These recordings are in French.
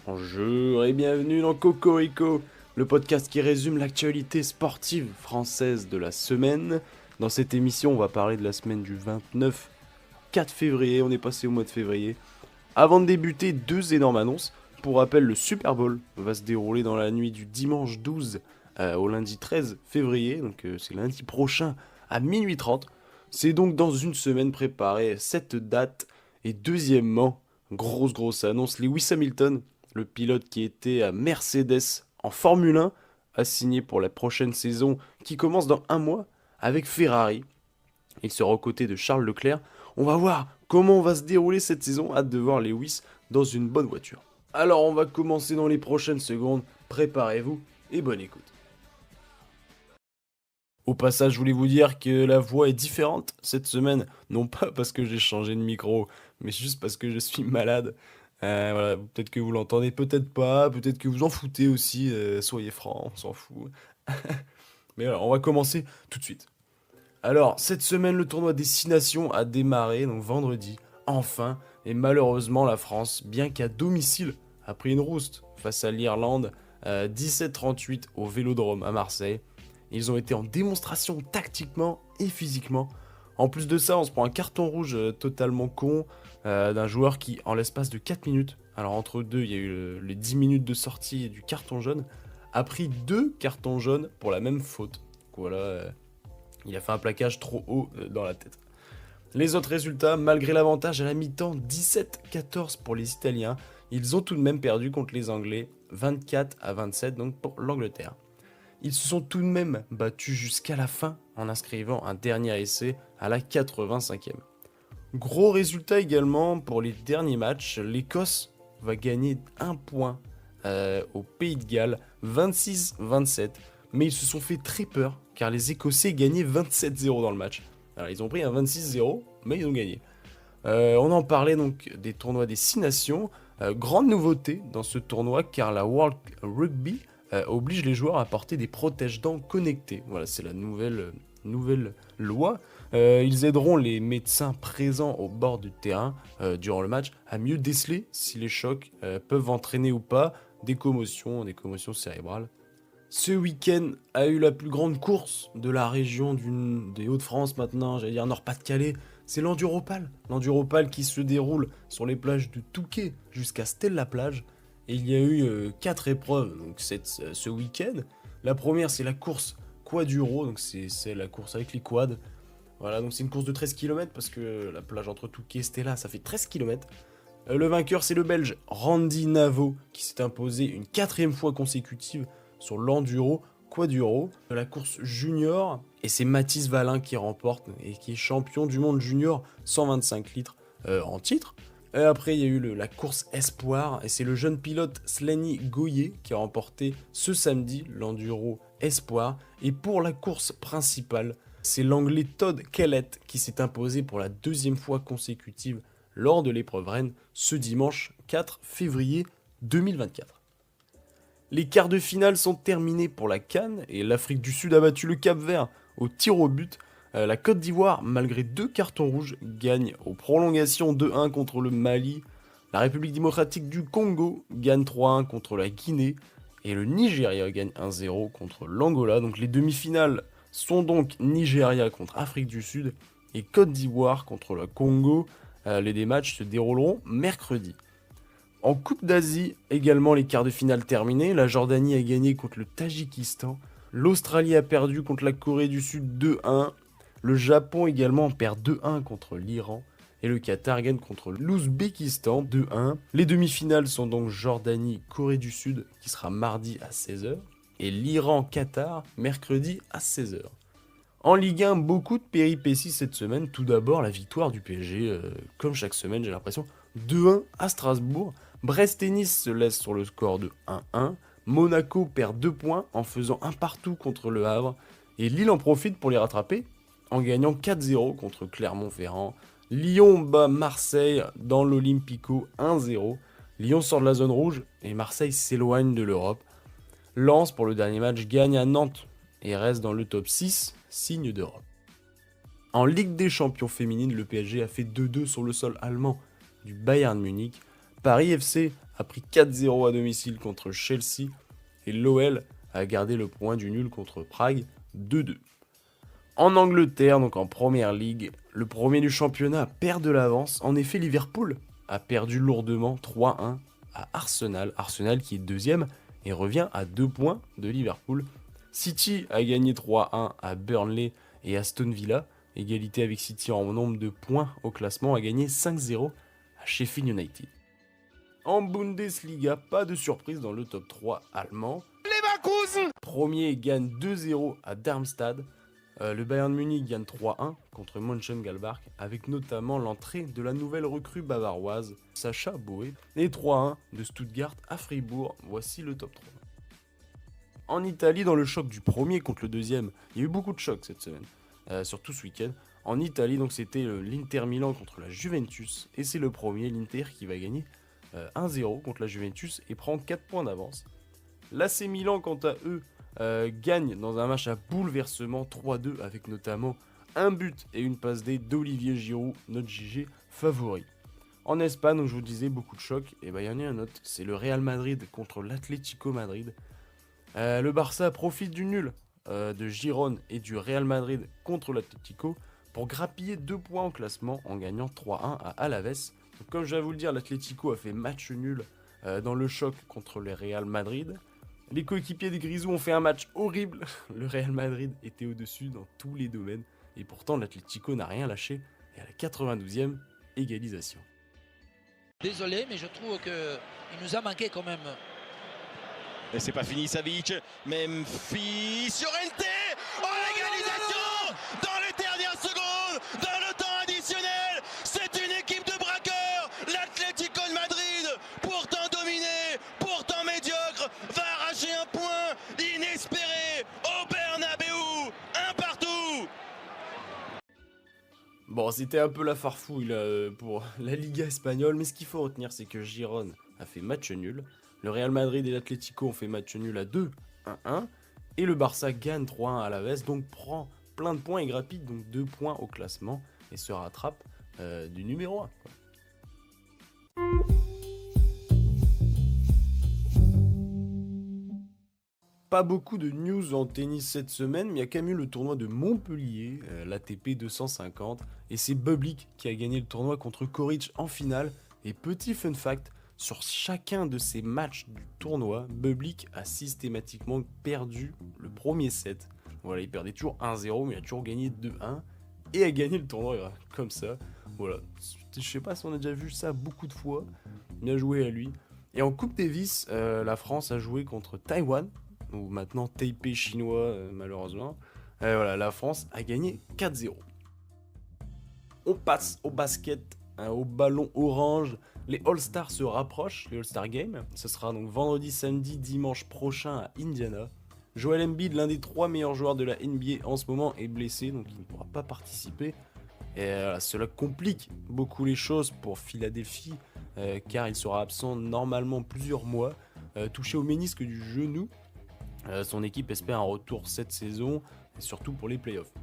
Bonjour et bienvenue dans Cocorico, le podcast qui résume l'actualité sportive française de la semaine. Dans cette émission, on va parler de la semaine du 29 4 février, on est passé au mois de février. Avant de débuter, deux énormes annonces. Pour rappel, le Super Bowl va se dérouler dans la nuit du dimanche 12 au lundi 13 février, donc c'est lundi prochain à minuit 30. C'est donc dans une semaine préparée cette date. Et deuxièmement, grosse annonce, Lewis Hamilton, le pilote qui était à Mercedes en Formule 1, a signé pour la prochaine saison qui commence dans un mois avec Ferrari. Il sera aux côtés de Charles Leclerc. On va voir comment va se dérouler cette saison. Hâte de voir Lewis dans une bonne voiture. Alors on va commencer dans les prochaines secondes. Préparez-vous et bonne écoute. Au passage, je voulais vous dire que la voix est différente cette semaine. Non pas parce que j'ai changé de micro, mais juste parce que je suis malade. Voilà, peut-être que vous l'entendez, peut-être pas, peut-être que vous en foutez aussi. Soyez francs, on s'en fout. Mais voilà, on va commencer tout de suite. Alors, cette semaine, le tournoi Destination a démarré, donc vendredi, enfin, et malheureusement, la France, bien qu'à domicile, a pris une rouste face à l'Irlande, 17-38 au Vélodrome à Marseille. Ils ont été en démonstration tactiquement et physiquement. En plus de ça, on se prend un carton rouge totalement con d'un joueur qui, en l'espace de 4 minutes, alors entre deux, il y a eu les 10 minutes de sortie et du carton jaune, a pris 2 cartons jaunes pour la même faute. Donc voilà, il a fait un plaquage trop haut dans la tête. Les autres résultats, malgré l'avantage à la mi-temps 17-14 pour les Italiens, ils ont tout de même perdu contre les Anglais 24-27 donc pour l'Angleterre. Ils se sont tout de même battus jusqu'à la fin en inscrivant un dernier essai à la 85e. Gros résultat également pour les derniers matchs, l'Écosse va gagner 1 point au Pays de Galles 26-27, mais ils se sont fait très peur car les Écossais gagnaient 27-0 dans le match. Alors ils ont pris un 26-0, mais ils ont gagné. On en parlait donc des tournois des 6 nations. Grande nouveauté dans ce tournoi car la World Rugby oblige les joueurs à porter des protège-dents connectés. Voilà, c'est la nouvelle loi. Ils aideront les médecins présents au bord du terrain durant le match à mieux déceler si les chocs peuvent entraîner ou pas des commotions cérébrales. Ce week-end a eu la plus grande course de la région des Hauts-de-France maintenant, j'allais dire Nord-Pas-de-Calais. C'est l'Enduropal. L'Enduropal qui se déroule sur les plages de Touquet jusqu'à Stella-Plage. Et il y a eu 4 épreuves donc ce week-end. La première, c'est la course Quaduro, donc c'est la course avec les quads. Voilà, donc c'est une course de 13 km parce que la plage entre Touquet et Stella, ça fait 13 km. Le vainqueur, c'est le Belge Randy Navo qui s'est imposé une 4e fois consécutive sur l'Enduro Quaduro de la course junior. Et c'est Mathis Valin qui remporte et qui est champion du monde junior 125 litres en titre. Et après, il y a eu la course Espoir, et c'est le jeune pilote Slaney Goyer qui a remporté ce samedi l'Enduro Espoir. Et pour la course principale, c'est l'Anglais Todd Kellett qui s'est imposé pour la 2e fois consécutive lors de l'épreuve reine ce dimanche 4 février 2024. Les quarts de finale sont terminés pour la CAN et l'Afrique du Sud a battu le Cap-Vert au tir au but. La Côte d'Ivoire, malgré 2 cartons rouges, gagne aux prolongations 2-1 contre le Mali. La République démocratique du Congo gagne 3-1 contre la Guinée. Et le Nigeria gagne 1-0 contre l'Angola. Donc les demi-finales sont donc Nigeria contre Afrique du Sud et Côte d'Ivoire contre le Congo. Les deux matchs se dérouleront mercredi. En Coupe d'Asie, également les quarts de finale terminés. La Jordanie a gagné contre le Tadjikistan. L'Australie a perdu contre la Corée du Sud 2-1. Le Japon également perd 2-1 contre l'Iran. Et le Qatar gagne contre l'Ouzbékistan 2-1. Les demi-finales sont donc Jordanie-Corée du Sud, qui sera mardi à 16h. Et l'Iran-Qatar, mercredi à 16h. En Ligue 1, beaucoup de péripéties cette semaine. Tout d'abord, la victoire du PSG, comme chaque semaine j'ai l'impression, 2-1 à Strasbourg. Brest et Nice se laissent sur le score de 1-1. Monaco perd 2 points en faisant un partout contre le Havre. Et Lille en profite pour les rattraper en gagnant 4-0 contre Clermont-Ferrand. Lyon bat Marseille dans l'Olympico 1-0. Lyon sort de la zone rouge et Marseille s'éloigne de l'Europe. Lens, pour le dernier match, gagne à Nantes et reste dans le top 6, signe d'Europe. En Ligue des Champions féminines, le PSG a fait 2-2 sur le sol allemand. du Bayern Munich. Paris FC a pris 4-0 à domicile contre Chelsea et l'OL a gardé le point du nul contre Prague 2-2. En Angleterre, donc en Première Ligue, le premier du championnat perd de l'avance. En effet, Liverpool a perdu lourdement 3-1 à Arsenal. Arsenal qui est deuxième et revient à 2 points de Liverpool. City a gagné 3-1 à Burnley et Aston Villa. Égalité avec City en nombre de points au classement, a gagné 5-0 à Sheffield United. En Bundesliga, pas de surprise dans le top 3 allemand. Leverkusen premier gagne 2-0 à Darmstadt. Le Bayern Munich gagne 3-1 contre Mönchengladbach avec notamment l'entrée de la nouvelle recrue bavaroise Sacha Boey et 3-1 de Stuttgart à Fribourg. Voici le top 3. En Italie, dans le choc du premier contre le deuxième, il y a eu beaucoup de chocs cette semaine, surtout ce week-end. En Italie, donc c'était l'Inter Milan contre la Juventus et c'est le premier, l'Inter, qui va gagner 1-0 contre la Juventus et prend 4 points d'avance. L'AC Milan, quant à eux, gagne dans un match à bouleversement 3-2 avec notamment un but et une passe D d'Olivier Giroud, notre GG favori. En Espagne, donc je vous disais, beaucoup de chocs, et il y en a un autre, c'est le Real Madrid contre l'Atlético Madrid. Le Barça profite du nul de Girone et du Real Madrid contre l'Atlético pour grappiller 2 points en classement en gagnant 3-1 à Alaves. Donc, comme je vais vous le dire, l'Atlético a fait match nul dans le choc contre le Real Madrid. Les coéquipiers des Grisous ont fait un match horrible. Le Real Madrid était au-dessus dans tous les domaines. Et pourtant, l'Atlético n'a rien lâché. Et à la 92e, égalisation. Désolé, mais je trouve qu'il nous a manqué quand même. Et c'est pas fini, Savic. Memphis, Llorente. Oh, l'égalisation dans les dernières secondes, dans le temps additionnel. C'est une équipe de braqueurs. L'Atlético de Madrid, pourtant dominé, pourtant médiocre, va arracher un point inespéré au Bernabéu. Un partout. Bon, c'était un peu la farfouille là, pour la Liga espagnole, mais ce qu'il faut retenir, c'est que Girone a fait match nul. Le Real Madrid et l'Atlético ont fait match nul à 2-1-1. Et le Barça gagne 3-1 à Alaves, donc prend plein de points et grappille donc 2 points au classement et se rattrape du numéro 1. Pas beaucoup de news en tennis cette semaine, mais il y a quand même eu le tournoi de Montpellier, l'ATP 250, et c'est Bublik qui a gagné le tournoi contre Koric en finale. Et petit fun fact, sur chacun de ces matchs du tournoi, Bublik a systématiquement perdu le premier set. Voilà, il perdait toujours 1-0, mais il a toujours gagné 2-1 et a gagné le tournoi comme ça. Voilà, je sais pas si on a déjà vu ça beaucoup de fois. Bien joué à lui. Et en Coupe Davis, la France a joué contre Taïwan, ou maintenant Taipei chinois malheureusement. Voilà, la France a gagné 4-0. On passe au basket, au ballon orange. Les All-Stars se rapprochent, les All-Star Games. Ce sera donc vendredi, samedi, dimanche prochain à Indiana. Joel Embiid, l'un des 3 meilleurs joueurs de la NBA en ce moment, est blessé, donc il ne pourra pas participer. Et cela complique beaucoup les choses pour Philadelphie, car il sera absent normalement plusieurs mois, touché au ménisque du genou. Son équipe espère un retour cette saison, et surtout pour les playoffs.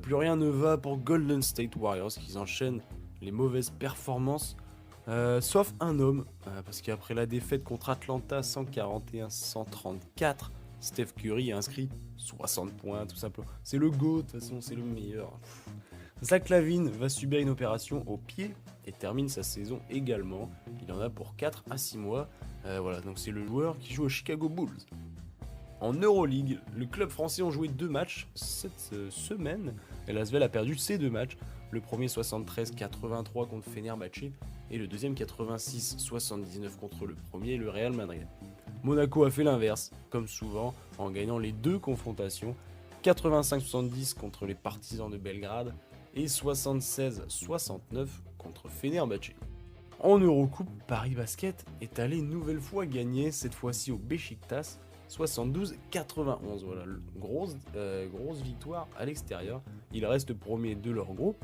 Plus rien ne va pour Golden State Warriors, qui enchaînent les mauvaises performances. Sauf un homme, parce qu'après la défaite contre Atlanta 141-134, Steph Curry a inscrit 60 points tout simplement. C'est le GOAT, de toute façon c'est le meilleur. Zach LaVine va subir une opération au pied et termine sa saison également. Il en a pour 4 à 6 mois. Voilà, donc c'est le joueur qui joue aux Chicago Bulls. En Euroleague, le club français ont joué 2 matchs cette semaine. Et l'Asvel a perdu ces 2 matchs. Le premier 73-83 contre Fenerbahçe et le deuxième 86-79 contre le premier, le Real Madrid. Monaco a fait l'inverse, comme souvent, en gagnant les 2 confrontations, 85-70 contre les Partisans de Belgrade et 76-69 contre Fenerbahçe. En Eurocoupe, Paris Basket est allé une nouvelle fois gagner, cette fois-ci au Beşiktaş, 72-91. Voilà, grosse victoire à l'extérieur. Il reste premier de leur groupe.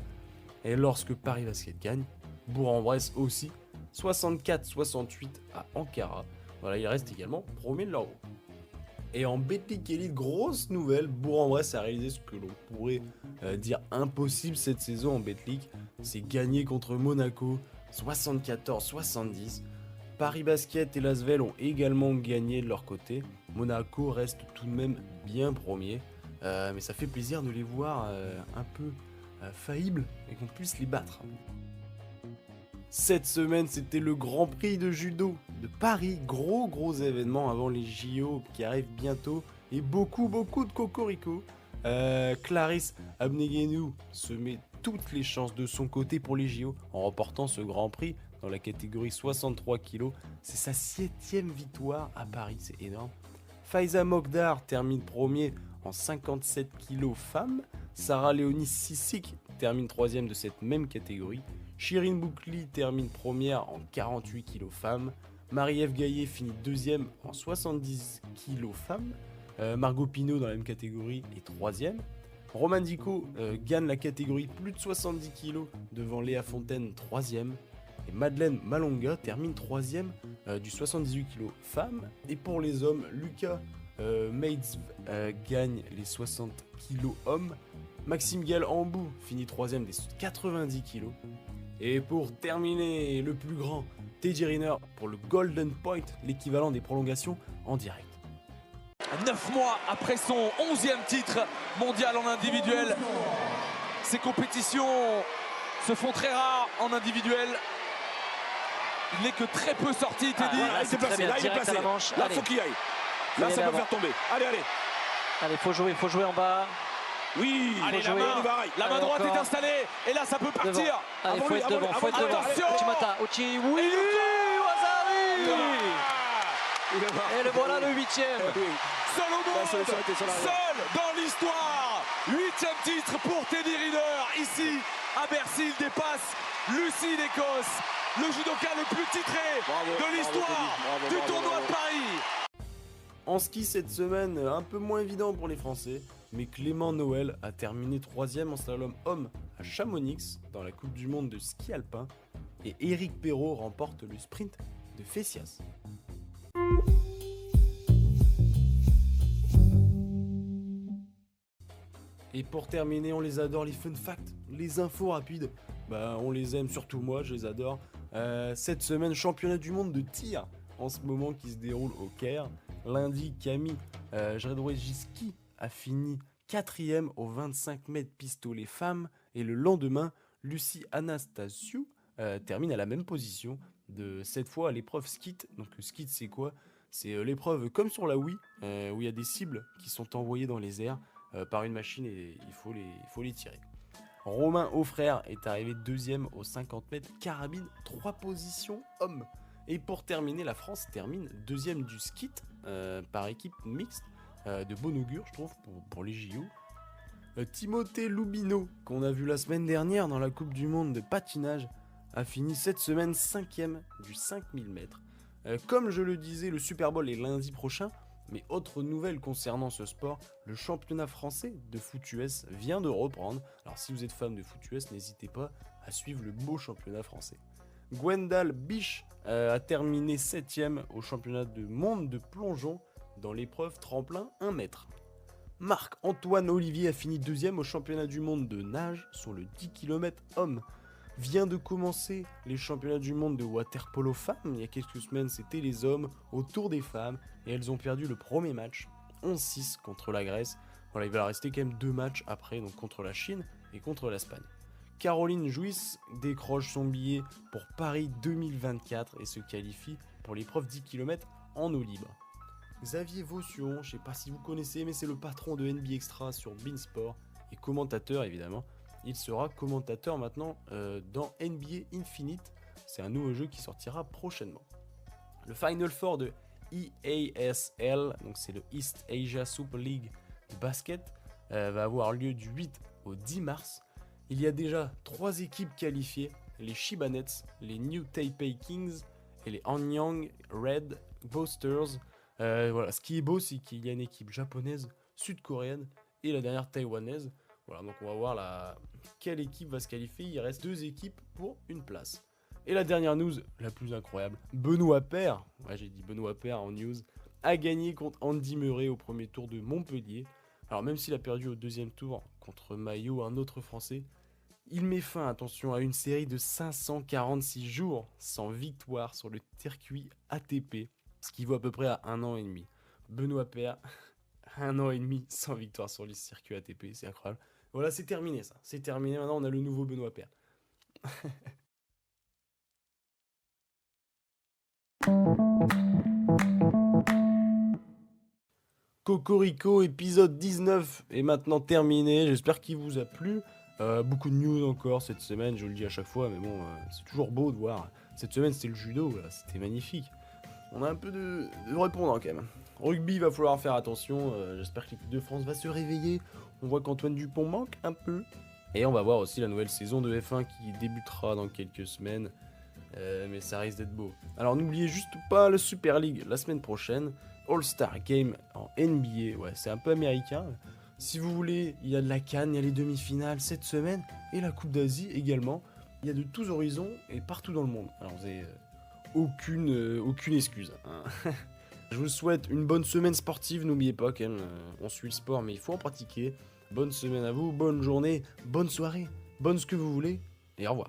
Et lorsque Paris Basket gagne, Bourg-en-Bresse aussi, 64-68 à Ankara. Voilà, il reste également premier de leur groupe. Et en Betclic Elite, grosse nouvelle, Bourg-en-Bresse a réalisé ce que l'on pourrait dire impossible cette saison en Betclic. C'est gagner contre Monaco 74-70. Paris Basket et Lasvel ont également gagné de leur côté. Monaco reste tout de même bien premier. Mais ça fait plaisir de les voir un peu faillibles et qu'on puisse les battre. Cette semaine, c'était le Grand Prix de judo de Paris. Gros événement avant les JO qui arrivent bientôt. Et beaucoup de cocorico. Clarisse Abneguenou se met toutes les chances de son côté pour les JO en remportant ce Grand Prix dans la catégorie 63 kg. C'est sa 7e victoire à Paris, c'est énorme. Faiza Mokdar termine premier en 57 kg femmes. Sarah Léonie Sissik termine 3e de cette même catégorie. Shirin Boukli termine première en 48 kg femmes. Marie-Ève Gaillet finit 2e en 70 kg femmes. Margot Pinault dans la même catégorie est 3e. Roman Dico gagne la catégorie plus de 70 kg devant Léa Fontaine 3e. Et Madeleine Malonga termine 3e du 78 kg femmes. Et pour les hommes, Lucas Meids gagne les 60 kg hommes. Maxime Galambou finit 3e des 90 kg. Et pour terminer, le plus grand, Teddy Riner pour le Golden Point, l'équivalent des prolongations en direct. 9 mois après son 11e titre mondial en individuel, ces compétitions se font très rares en individuel. Il n'est que très peu sorti, Teddy. Voilà, il s'est placé, là il est placé. Là faut qu'il aille. Là ça peut faire tomber. Allez. Allez, faut jouer en bas. Oui, allez, la main droite est installée. Et là ça peut partir. Devant. Allez, faut être devant. Attention. Uchimata, oui, Wazari. Et le voilà le 8e. Seul au monde, seul dans l'histoire. 8e titre pour Teddy Riner. Ici, à Bercy, il dépasse Lucie d'Écosse, le judoka le plus titré de l'histoire du tournoi de Paris. En ski cette semaine, un peu moins évident pour les Français, mais Clément Noël a terminé 3e en slalom homme à Chamonix dans la Coupe du Monde de ski alpin et Éric Perrault remporte le sprint de Fessias. Et pour terminer, on les adore, les fun facts, les infos rapides. On les aime, surtout moi, je les adore. Cette semaine, championnat du monde de tir en ce moment qui se déroule au Caire. Lundi, Camille Jredwejski a fini 4e au 25 mètres pistolet femmes. Et le lendemain, Lucie Anastasiou termine à la même position, de cette fois à l'épreuve skit. Donc skit c'est quoi ? C'est l'épreuve comme sur la Wii, où il y a des cibles qui sont envoyées dans les airs par une machine et il faut les tirer. Romain Auffrère est arrivé 2e au 50 mètres carabine, 3 positions hommes. Et pour terminer, la France termine 2e du skit par équipe mixte, de bon augure je trouve pour les JO. Timothée Loubino, qu'on a vu la semaine dernière dans la Coupe du Monde de patinage, a fini cette semaine 5e du 5000 mètres. Comme je le disais, le Super Bowl est lundi prochain, mais autre nouvelle concernant ce sport, le championnat français de foot US vient de reprendre. Alors si vous êtes fan de foot US, n'hésitez pas à suivre le beau championnat français. Gwendal Biche a terminé 7e au championnat du monde de plongeon dans l'épreuve tremplin 1 mètre. Marc-Antoine Olivier a fini 2e au championnat du monde de nage sur le 10 km homme. Vient de commencer les championnats du monde de water-polo femmes. Il y a quelques semaines, c'était les hommes au tour des femmes. Et elles ont perdu le premier match, 11-6 contre la Grèce. Voilà, il va rester quand même 2 matchs après, donc contre la Chine et contre l'Espagne. Caroline Jouisse décroche son billet pour Paris 2024 et se qualifie pour l'épreuve 10 km en eau libre. Xavier Vaution, je ne sais pas si vous connaissez, mais c'est le patron de NBA Extra sur Beansport et commentateur évidemment. Il sera commentateur maintenant dans NBA Infinite. C'est un nouveau jeu qui sortira prochainement. Le Final Four de EASL, donc c'est le East Asia Super League de basket, va avoir lieu du 8 au 10 mars. Il y a déjà 3 équipes qualifiées, les Chiba Nets, les New Taipei Kings et les Anyang Red Boosters. Voilà, ce qui est beau, c'est qu'il y a une équipe japonaise, sud-coréenne et la dernière taïwanaise. Voilà, donc on va voir quelle équipe va se qualifier. Il reste 2 équipes pour une place. Et la dernière news, la plus incroyable, Benoît Paire, j'ai dit Benoît Paire en news, a gagné contre Andy Murray au premier tour de Montpellier. Alors même s'il a perdu au deuxième tour contre Maillot, un autre français, Il met fin, attention, à une série de 546 jours sans victoire sur le circuit ATP, ce qui vaut à peu près à 1 an et demi. Benoît Paire, 1 an et demi sans victoire sur le circuit ATP, c'est incroyable. Voilà, c'est terminé ça, c'est terminé, maintenant on a le nouveau Benoît Paire. Cocorico, épisode 19 est maintenant terminé, j'espère qu'il vous a plu. Beaucoup de news encore cette semaine, je le dis à chaque fois, mais bon, c'est toujours beau de voir. Cette semaine c'était le judo, là, c'était magnifique. On a un peu de répondants quand même. Rugby, il va falloir faire attention, j'espère que l'équipe de France va se réveiller. On voit qu'Antoine Dupont manque un peu. Et on va voir aussi la nouvelle saison de F1 qui débutera dans quelques semaines. Mais ça risque d'être beau. Alors n'oubliez juste pas le Super League la semaine prochaine. All-Star Game en NBA, ouais, c'est un peu américain. Si vous voulez, il y a de la CAN, il y a les demi-finales cette semaine, et la Coupe d'Asie également. Il y a de tous horizons et partout dans le monde. Alors vous avez aucune excuse. Hein. Je vous souhaite une bonne semaine sportive, n'oubliez pas quand même, on suit le sport, mais il faut en pratiquer. Bonne semaine à vous, bonne journée, bonne soirée, bonne ce que vous voulez, et au revoir.